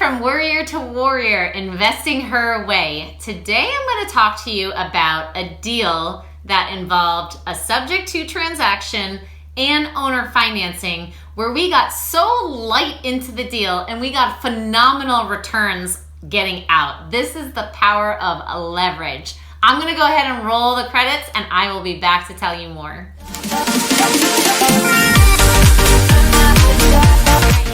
from Worrier to Warrior, investing her way. Today I'm going to talk to you about a deal that involved a subject to transaction and owner financing, where we got so light into the deal and we got phenomenal returns getting out. This is the power of leverage. I'm going to go ahead and roll the credits and I will be back to tell you more.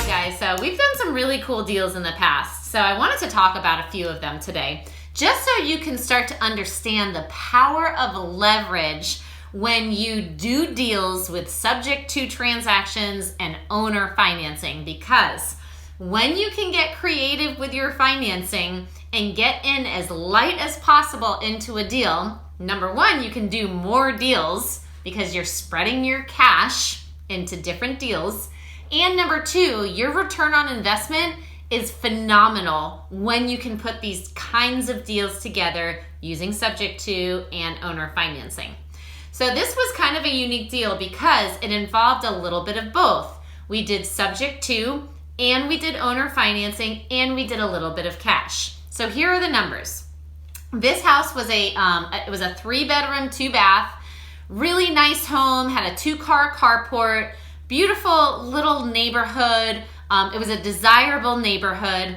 Guys, so we've done some really cool deals in the past, so I wanted to talk about a few of them today, just so you can start to understand the power of leverage when you do deals with subject to transactions and owner financing. Because when you can get creative with your financing and get in as light as possible into a deal, number one, you can do more deals because you're spreading your cash into different deals. And number two, your return on investment is phenomenal when you can put these kinds of deals together using subject to and owner financing. So this was kind of a unique deal because it involved a little bit of both. We did subject to and we did owner financing and we did a little bit of cash. So here are the numbers. This house was a 3-bedroom, 2-bath, really nice home, had a 2-car carport, beautiful little neighborhood. It was a desirable neighborhood.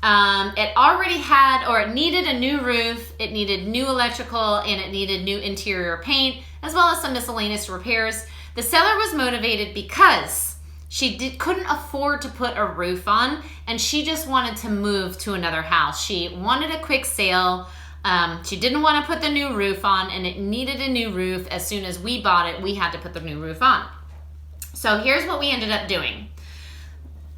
It already had, or it needed a new roof, it needed new electrical, and it needed new interior paint, as well as some miscellaneous repairs. The seller was motivated because she couldn't afford to put a roof on, and she just wanted to move to another house. She wanted a quick sale. She didn't want to put the new roof on, and it needed a new roof. As soon as we bought it, we had to put the new roof on. So here's what we ended up doing.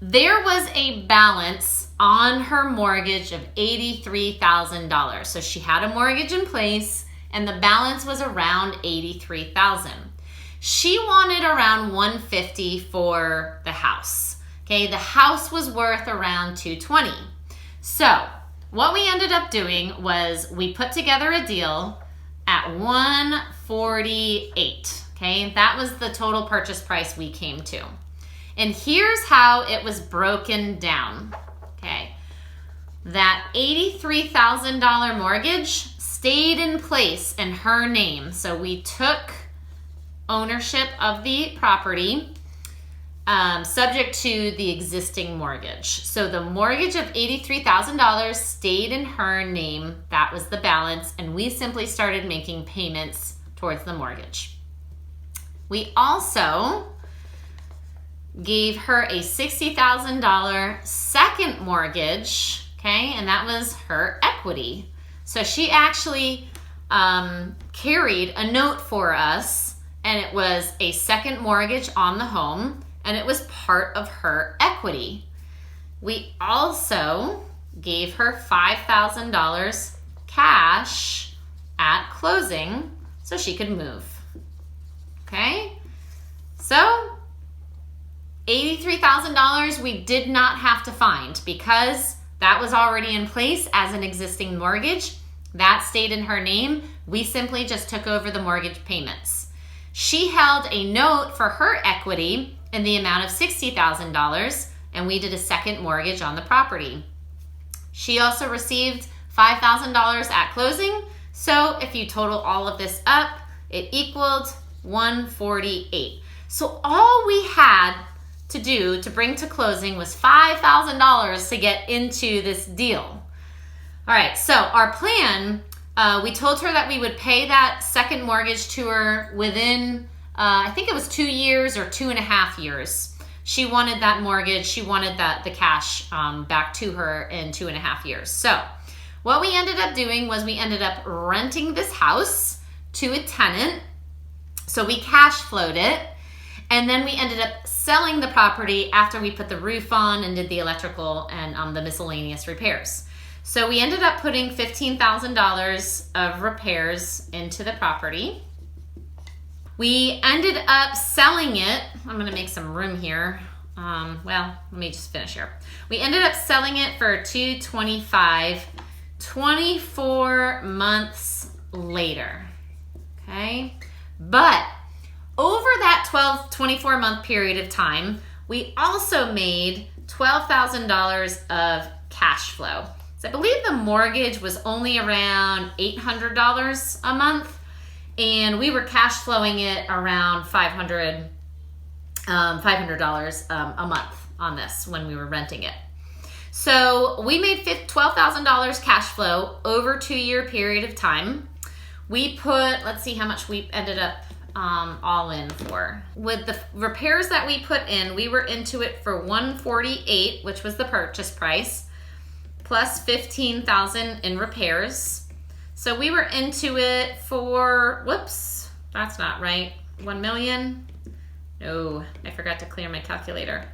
There was a balance on her mortgage of $83,000. So she had a mortgage in place and the balance was around $83,000. She wanted around $150,000 for the house. Okay, the house was worth around $220,000. So what we ended up doing was we put together a deal at $148,000. Okay, that was the total purchase price we came to. And here's how it was broken down. Okay, that $83,000 mortgage stayed in place in her name. So we took ownership of the property subject to the existing mortgage. So the mortgage of $83,000 stayed in her name. That was the balance. And we simply started making payments towards the mortgage. We also gave her a $60,000 second mortgage, okay, and that was her equity. So she actually carried a note for us, and it was a second mortgage on the home, and it was part of her equity. We also gave her $5,000 cash at closing so she could move. Okay, so $83,000 we did not have to find because that was already in place as an existing mortgage. That stayed in her name. We simply just took over the mortgage payments. She held a note for her equity in the amount of $60,000, and we did a second mortgage on the property. She also received $5,000 at closing. So if you total all of this up, it equaled $148,000. So all we had to do to bring to closing was $5,000 to get into this deal. All right, so our plan, we told her that we would pay that second mortgage to her within, I think it was 2 years or 2.5 years. She wanted that mortgage, she wanted the cash back to her in 2.5 years. So what we ended up doing was we ended up renting this house to a tenant. So we cash flowed it, and then we ended up selling the property after we put the roof on and did the electrical and the miscellaneous repairs. So we ended up putting $15,000 of repairs into the property. We ended up selling it. I'm gonna make some room here. Well, let me just finish here. We ended up selling it for $225,000, 24 months later, okay? But over that 24 month period of time, we also made $12,000 of cash flow. So I believe the mortgage was only around $800 a month, and we were cash flowing it around $500 a month on this when we were renting it. So we made $12,000 cash flow over a 2-year period of time. We put, let's see how much we ended up all in for. With the repairs that we put in, we were into it for $148,000, which was the purchase price, plus $15,000 in repairs. So we were into it for, whoops, that's not right, 1 million. No, I forgot to clear my calculator.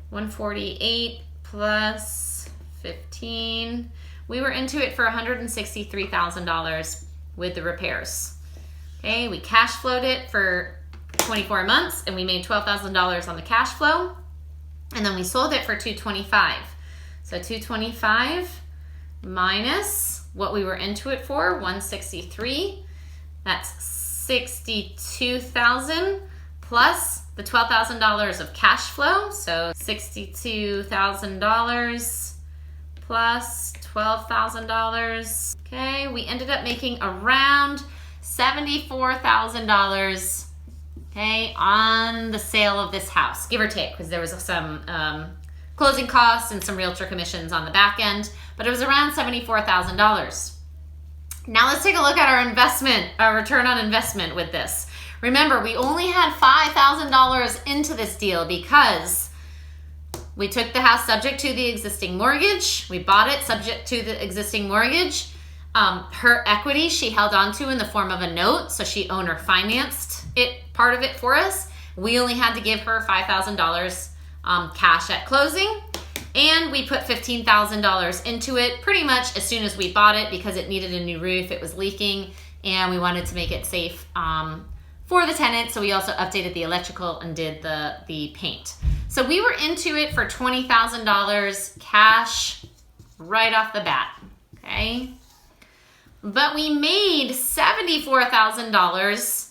148 plus 15. We were into it for $163,000 with the repairs. Okay, we cash flowed it for 24 months and we made $12,000 on the cash flow. And then we sold it for $225,000. So $225,000 minus what we were into it for, $163,000. That's $62,000 plus the $12,000 of cash flow. So $62,000 plus $12,000. Okay, we ended up making around $74,000, okay, on the sale of this house, give or take, because there was some closing costs and some realtor commissions on the back end, but it was around $74,000. Now let's take a look at our investment, our return on investment with this. Remember, we only had $5,000 into this deal because we took the house subject to the existing mortgage. We bought it subject to the existing mortgage. Her equity she held on to in the form of a note, so she owner financed part of it for us. We only had to give her $5,000 cash at closing, and we put $15,000 into it pretty much as soon as we bought it because it needed a new roof, it was leaking, and we wanted to make it safe for the tenant, so we also updated the electrical and did the paint. So we were into it for $20,000 cash right off the bat, okay? But we made $74,000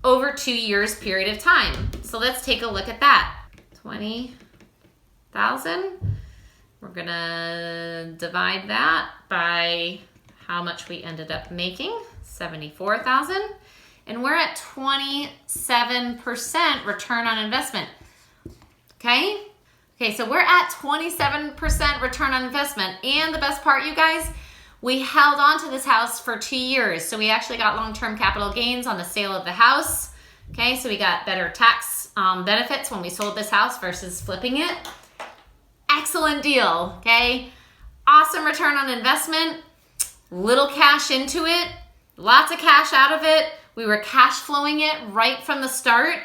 over 2 years period of time. So let's take a look at that. 20,000. We're gonna divide that by how much we ended up making, 74,000. And we're at 27% return on investment. Okay? Okay, so we're at 27% return on investment. And the best part, you guys, we held on to this house for 2 years. So we actually got long-term capital gains on the sale of the house. Okay, so we got better tax benefits when we sold this house versus flipping it. Excellent deal, okay? Awesome return on investment. Little cash into it. Lots of cash out of it. We were cash flowing it right from the start.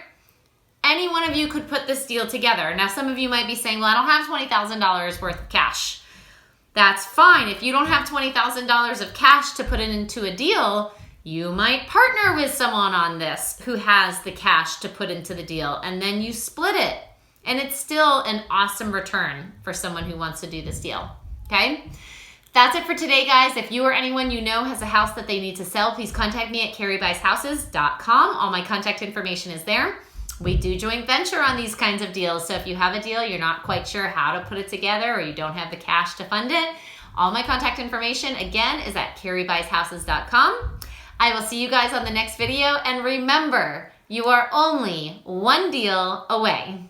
Any one of you could put this deal together. Now, some of you might be saying, well, I don't have $20,000 worth of cash. That's fine. If you don't have $20,000 of cash to put it into a deal, you might partner with someone on this who has the cash to put into the deal, and then you split it. And it's still an awesome return for someone who wants to do this deal, okay? That's it for today, guys. If you or anyone you know has a house that they need to sell, please contact me at carriebuysHouses.com. All my contact information is there. We do joint venture on these kinds of deals. So if you have a deal, you're not quite sure how to put it together, or you don't have the cash to fund it, all my contact information, again, is at carriebuysHouses.com. I will see you guys on the next video. And remember, you are only one deal away.